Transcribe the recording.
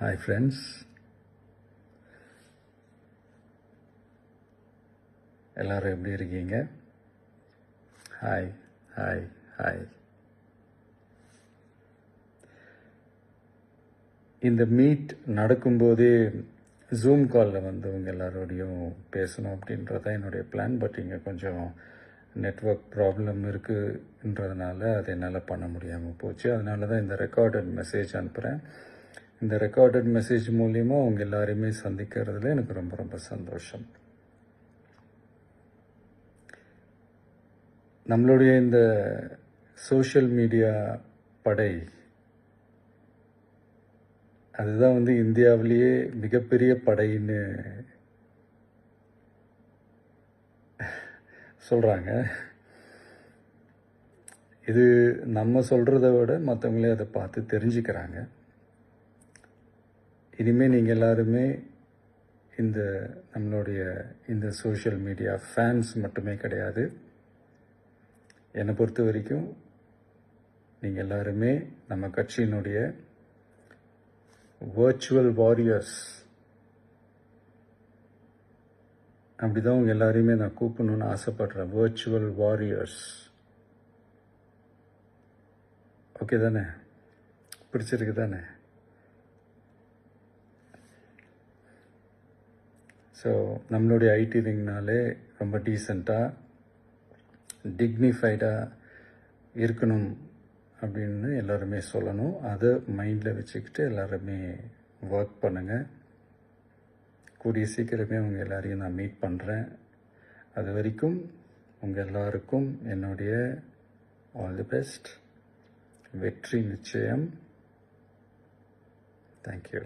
Hi friends, எல்லாரும் எப்படி இருக்கீங்க? Hi hi hi. இந்த மீட் நடக்கும்போதே ஜூம் காலில் வந்தவங்க எல்லாரோடையும் பேசணும் அப்படின்றது தான் என்னுடைய பிளான். பட் இங்கே கொஞ்சம் நெட்வொர்க் ப்ராப்ளம் இருக்குன்றதுனால அதை என்னால் பண்ண முடியாமல் போச்சு. அதனால தான் இந்த ரெக்கார்டட் மெசேஜ் அனுப்புகிறேன். இந்த ரெக்கார்டட் மெசேஜ் மூலிமா அவங்க எல்லாரையுமே சந்திக்கிறதுல எனக்கு ரொம்ப ரொம்ப சந்தோஷம். நம்மளுடைய இந்த சோஷியல் மீடியா படை அதுதான் இந்தியாவிலேயே மிகப்பெரிய படைன்னு சொல்கிறாங்க. இது நம்ம சொல்கிறத விட மற்றவங்களே அதை பார்த்து தெரிஞ்சுக்கிறாங்க. இனிமேல் நீங்கள் எல்லாருமே நம்மளுடைய இந்த சோஷியல் மீடியா ஃபேன்ஸ் மட்டுமே கிடையாது. என்னை பொறுத்த வரைக்கும் நீங்கள் எல்லாருமே நம்ம கட்சியினுடைய வர்ச்சுவல் வாரியர்ஸ். அப்படிதான் உங்கள் எல்லாரையுமே நான் கூப்பிடணுன்னு ஆசைப்படுறேன். Virtual warriors. ஓகே தானே? பிடிச்சிருக்கு தானே? ஸோ நம்மளுடைய ஐடி விங்னாலே ரொம்ப டீசெண்டாக டிக்னிஃபைடாக இருக்கணும் அப்படின்னு எல்லாருமே சொல்லணும். அதை மைண்டில் வச்சுக்கிட்டு எல்லாருமே ஒர்க் பண்ணுங்கள். கூடிய சீக்கிரமே அவங்க எல்லாரையும் நான் மீட் பண்ணுறேன். அது வரைக்கும் உங்கள் எல்லாருக்கும் என்னுடைய ஆல் தி பெஸ்ட். வெற்றி நிச்சயம். தேங்க்யூ.